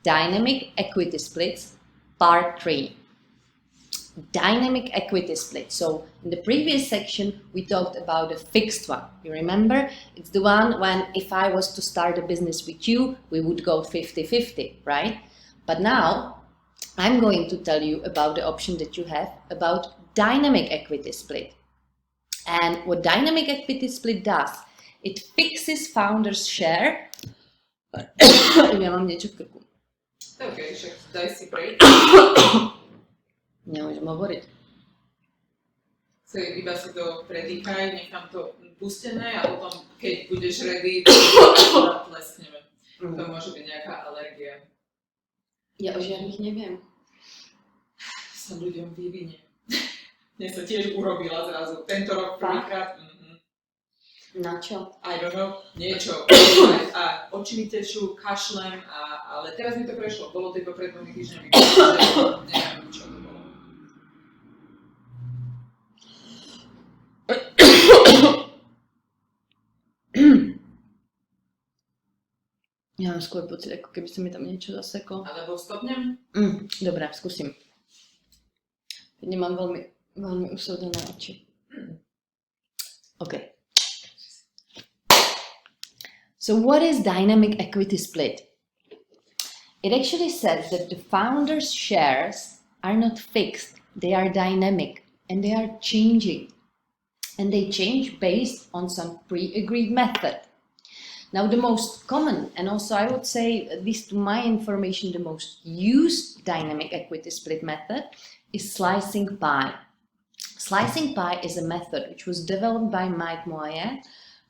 Dynamic equity splits, part 3. Dynamic equity split. So in the previous section we talked about a fixed one. You remember? It's the one when if I was to start a business with you, we would go 50-50, right? But now I'm going to tell you about the option that you have about dynamic equity split. And what dynamic equity split does, it fixes founder's share. Ja mám niečo v krku. OK, však daj si break. Nemôžem hovoriť. Iba si to predýchaj, nechám to pustené a potom, keď budeš ready, tleskneme. To môže byť nejaká alergia. Ja o žiadnych neviem. Sa ľuďom vyvinie. Mne sa tiež urobila zrazu. Tento rok prvýkrát. Na čo? I don't know, niečo. A oči mi tečú, kašlem, ale teraz mi to prešlo. Bolo to iba pred 2 týždňami. Neviem, čo to bolo. Ja mám skôr pocit, ako keby sa mi tam niečo zaseklo. Alebo stopnem? Dobre, skúsim. Nemám veľmi usúdené oči. OK. So what is dynamic equity split? It actually says that the founder's shares are not fixed. They are dynamic and they are changing. And they change based on some pre-agreed method. Now the most common, and also I would say, at least to my information, the most used dynamic equity split method is slicing pie. Slicing pie is a method which was developed by Mike Moyer,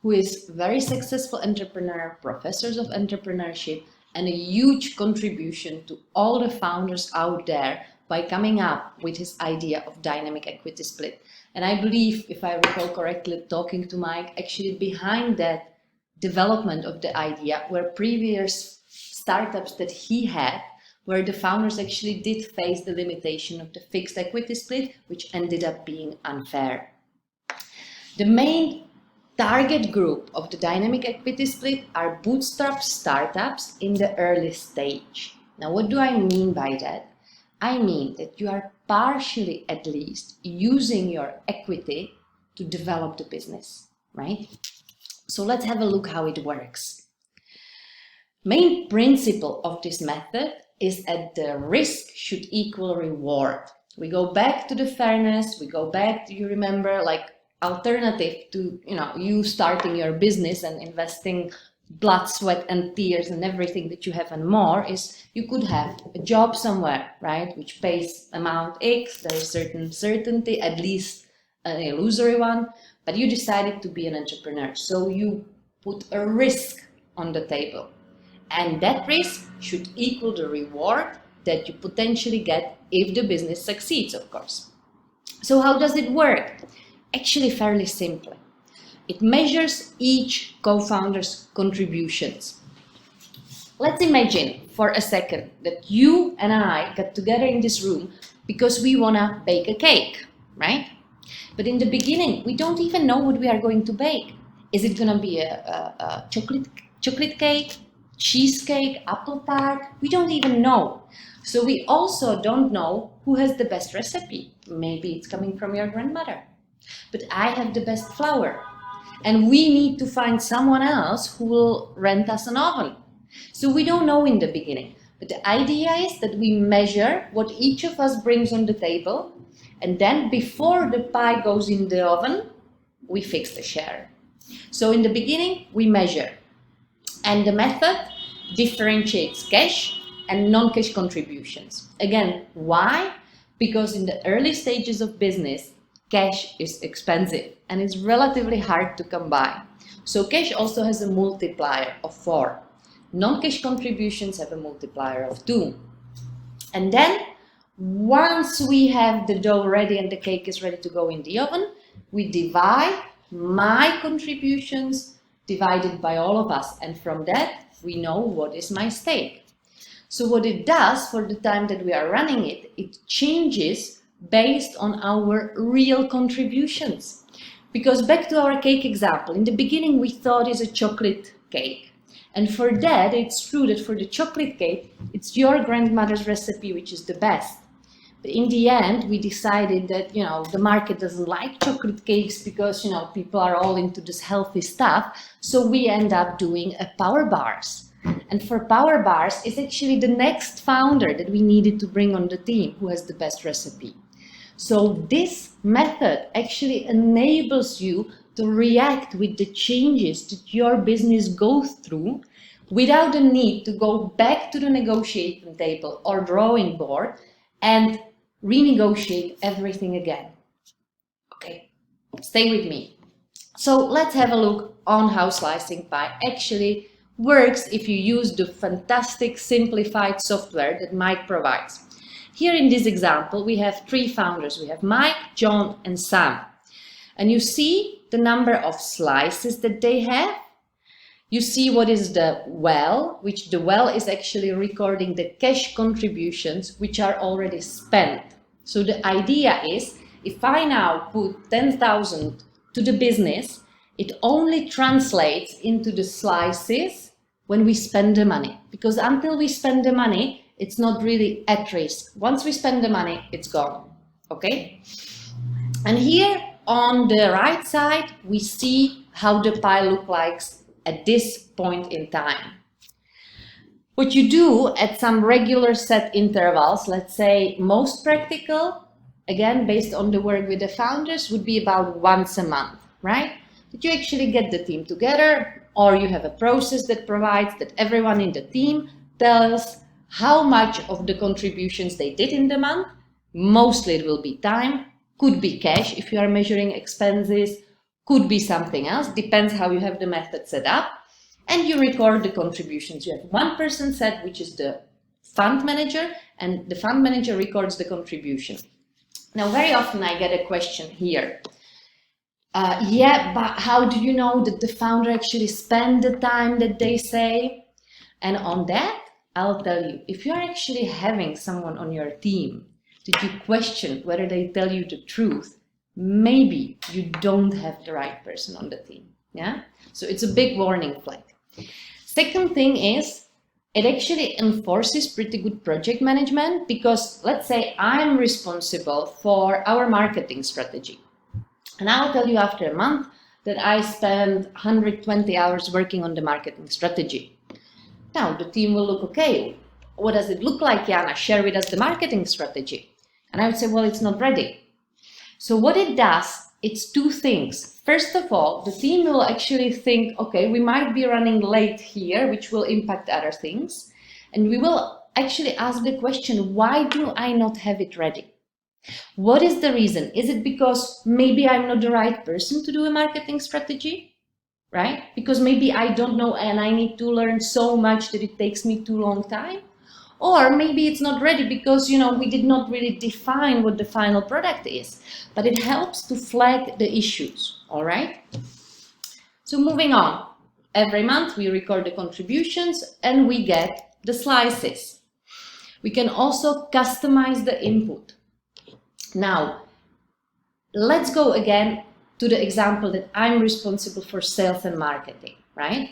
who is a very successful entrepreneur, professors of entrepreneurship, and a huge contribution to all the founders out there by coming up with his idea of dynamic equity split. And I believe, if I recall correctly, talking to Mike, actually behind that development of the idea were previous startups that he had, where the founders actually did face the limitation of the fixed equity split, which ended up being unfair. The main target group of the dynamic equity split are bootstrap startups in the early stage. Now, what do I mean by that? I mean that you are partially, at least, using your equity to develop the business, right? So let's have a look how it works. Main principle of this method is that the risk should equal reward. We go back to the fairness, we go back to, you remember, like alternative to, you starting your business and investing blood, sweat and tears and everything that you have and more, is you could have a job somewhere, right, which pays amount X, there is certain certainty, at least an illusory one, but you decided to be an entrepreneur, so you put a risk on the table, and that risk should equal the reward that you potentially get if the business succeeds, of course. So how does it work? Actually fairly simple. It measures each co-founder's contributions. Let's imagine for a second that you and I got together in this room because we want to bake a cake, right? But in the beginning, we don't even know what we are going to bake. Is it going to be a chocolate cake, cheesecake, apple tart? We don't even know. So we also don't know who has the best recipe. Maybe it's coming from your grandmother. But I have the best flour. And we need to find someone else who will rent us an oven. So we don't know in the beginning. But the idea is that we measure what each of us brings on the table. And then before the pie goes in the oven, we fix the share. So in the beginning, we measure. And the method differentiates cash and non-cash contributions. Again, why? Because in the early stages of business, cash is expensive and it's relatively hard to come by. So cash also has a multiplier of 4. Non-cash contributions have a multiplier of 2. And then once we have the dough ready and the cake is ready to go in the oven, we divide my contributions divided by all of us. And from that, we know what is my stake. So what it does for the time that we are running it, it changes based on our real contributions. Because back to our cake example, in the beginning we thought it's a chocolate cake. And for that, it's true that for the chocolate cake, it's your grandmother's recipe which is the best. But in the end, we decided that, the market doesn't like chocolate cakes because, people are all into this healthy stuff. So we end up doing a power bars. And for power bars, it's actually the next founder that we needed to bring on the team who has the best recipe. So this method actually enables you to react with the changes that your business goes through without the need to go back to the negotiating table or drawing board and renegotiate everything again. Okay, stay with me. So let's have a look on how slicing pie actually works if you use the fantastic simplified software that Mike provides. Here in this example, we have 3 founders. We have Mike, John, and Sam. And you see the number of slices that they have. You see what is the well, which the well is actually recording the cash contributions which are already spent. So the idea is, if I now put 10,000 to the business, it only translates into the slices when we spend the money. Because until we spend the money, it's not really at risk. Once we spend the money, it's gone. Okay? And here on the right side, we see how the pie looks like at this point in time. What you do at some regular set intervals, let's say most practical, again, based on the work with the founders, would be about once a month, right? That you actually get the team together, or you have a process that provides that everyone in the team tells how much of the contributions they did in the month. Mostly it will be time, could be cash if you are measuring expenses, could be something else, depends how you have the method set up. And you record the contributions. You have one person set, which is the fund manager, and the fund manager records the contribution. Now, very often I get a question here. Yeah, but how do you know that the founder actually spent the time that they say? And on that, I'll tell you, if you're actually having someone on your team that you question whether they tell you the truth, maybe you don't have the right person on the team. Yeah, so it's a big warning flag. Second thing is, it actually enforces pretty good project management, because let's say I'm responsible for our marketing strategy. And I'll tell you after a month that I spent 120 hours working on the marketing strategy. Now the team will look, okay, what does it look like, Jana? Share with us the marketing strategy. And I would say, well, it's not ready. So what it does, it's 2 things. First of all, the team will actually think, okay, we might be running late here, which will impact other things. And we will actually ask the question, why do I not have it ready? What is the reason? Is it because maybe I'm not the right person to do a marketing strategy, right? Because maybe I don't know and I need to learn so much that it takes me too long time? Or maybe it's not ready because, we did not really define what the final product is, but it helps to flag the issues, all right? So moving on, every month we record the contributions and we get the slices. We can also customize the input. Now, let's go again to the example that I'm responsible for sales and marketing, right?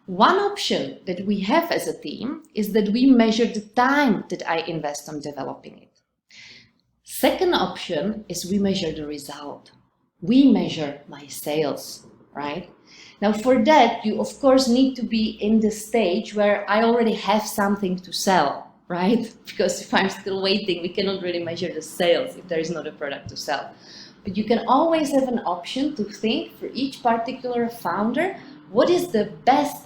One option that we have as a team is that we measure the time that I invest on developing it. Second option is we measure the result. We measure my sales, right? Now for that, you of course need to be in the stage where I already have something to sell, right? Because if I'm still waiting, we cannot really measure the sales if there is not a product to sell. But you can always have an option to think for each particular founder, what is the best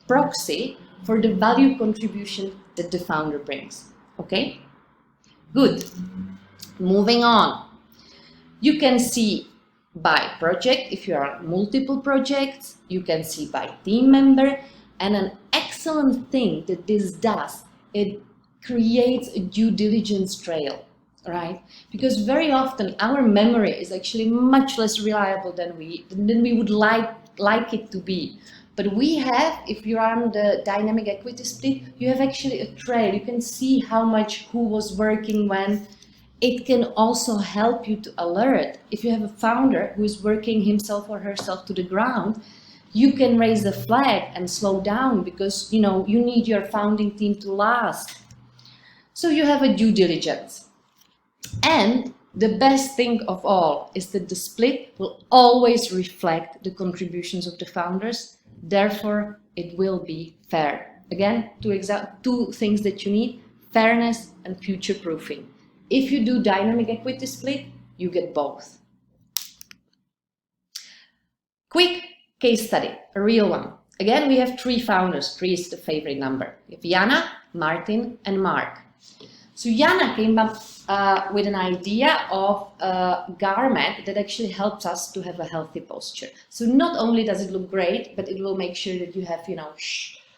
proxy for the value contribution that the founder brings. Okay? Good. Moving on. You can see by project, if you are on multiple projects, you can see by team member, and an excellent thing that this does, it creates a due diligence trail, right? Because very often our memory is actually much less reliable than we would like it to be. But we have, if you're on the dynamic equity split, you have actually a trail. You can see how much, who was working when. It can also help you to alert. If you have a founder who is working himself or herself to the ground, You can raise a flag and slow down because you need your founding team to last. So you have a due diligence. And the best thing of all is that the split will always reflect the contributions of the founders. Therefore, it will be fair. Again, two things that you need: fairness and future proofing. If you do dynamic equity split, you get both. Quick case study, a real one. Again, we have 3 founders. 3 is the favorite number. We have Jana, Martin, and Mark. So Jana came up with an idea of a garment that actually helps us to have a healthy posture. So not only does it look great, but it will make sure that you have,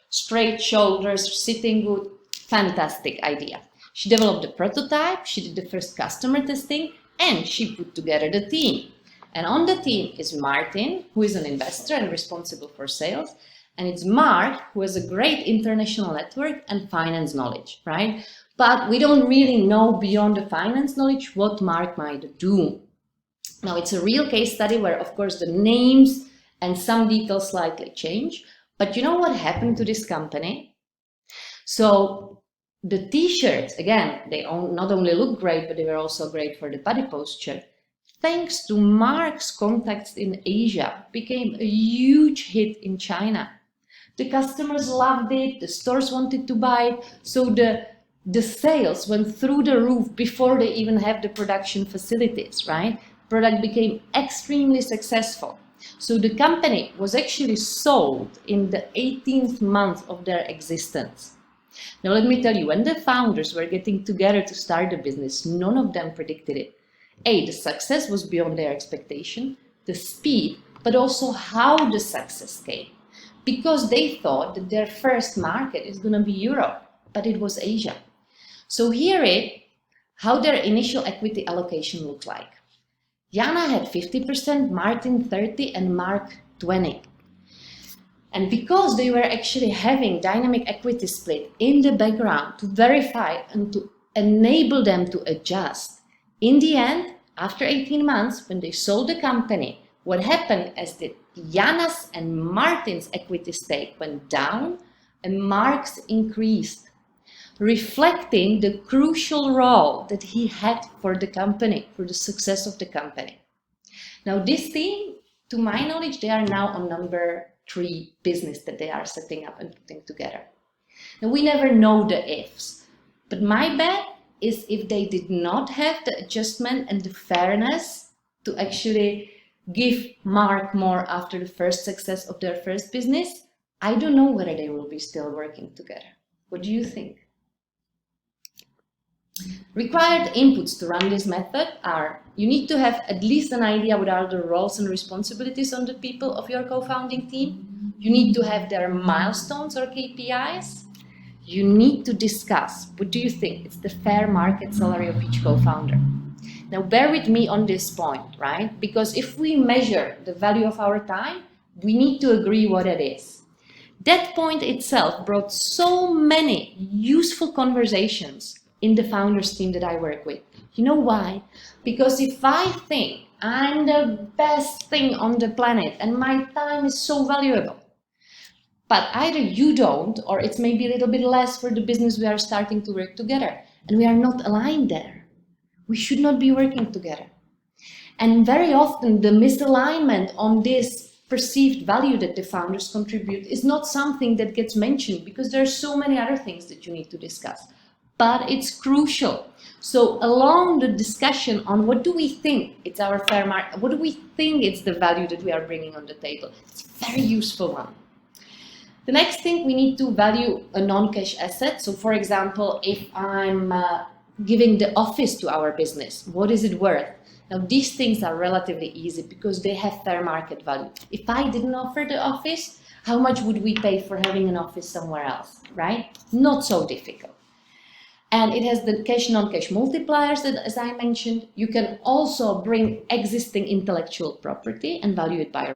straight shoulders, sitting good. Fantastic idea. She developed the prototype, she did the first customer testing, and she put together the team. And on the team is Martin, who is an investor and responsible for sales, and it's Mark, who has a great international network and finance knowledge, right? But we don't really know beyond the finance knowledge what Mark might do. Now, it's a real case study where, of course, the names and some details slightly change. But you know what happened to this company? So the t-shirts, again, they not only look great, but they were also great for the body posture. Thanks to Mark's contacts in Asia, became a huge hit in China. The customers loved it, the stores wanted to buy it, so the sales went through the roof before they even have the production facilities, right? Product became extremely successful. So the company was actually sold in the 18th month of their existence. Now let me tell you, when the founders were getting together to start the business, none of them predicted it. The success was beyond their expectation, the speed, but also how the success came. Because they thought that their first market is going to be Europe, but it was Asia. So here is how their initial equity allocation looked like. Jana had 50%, Martin 30%, and Mark 20%. And because they were actually having dynamic equity split in the background to verify and to enable them to adjust, in the end, after 18 months, when they sold the company, what happened is that Jana's and Martin's equity stake went down and Mark's increased, reflecting the crucial role that he had for the company, for the success of the company. Now, this team, to my knowledge, they are now on number 3 business that they are setting up and putting together. Now, we never know the ifs, but my bet is if they did not have the adjustment and the fairness to actually give Mark more after the first success of their first business, I don't know whether they will be still working together. What do you think? Required inputs to run this method are: you need to have at least an idea what are the roles and responsibilities on the people of your co-founding team. You need to have their milestones or KPIs. You need to discuss, what do you think? It's the fair market salary of each co-founder. Now, bear with me on this point, right? Because if we measure the value of our time, we need to agree what it is. That point itself brought so many useful conversations in the founders team that I work with. You know why? Because if I think I'm the best thing on the planet and my time is so valuable, but either you don't, or it's maybe a little bit less for the business we are starting to work together, and we are not aligned there, we should not be working together. And very often the misalignment on this perceived value that the founders contribute is not something that gets mentioned because there are so many other things that you need to discuss. But it's crucial. So along the discussion on what do we think it's our fair market, what do we think it's the value that we are bringing on the table, it's a very useful one. The next thing, we need to value a non-cash asset. So for example, if I'm giving the office to our business, what is it worth? Now these things are relatively easy because they have fair market value. If I didn't offer the office, how much would we pay for having an office somewhere else, right? Not so difficult. And it has the cash, non-cash multipliers that, as I mentioned, you can also bring existing intellectual property and value it by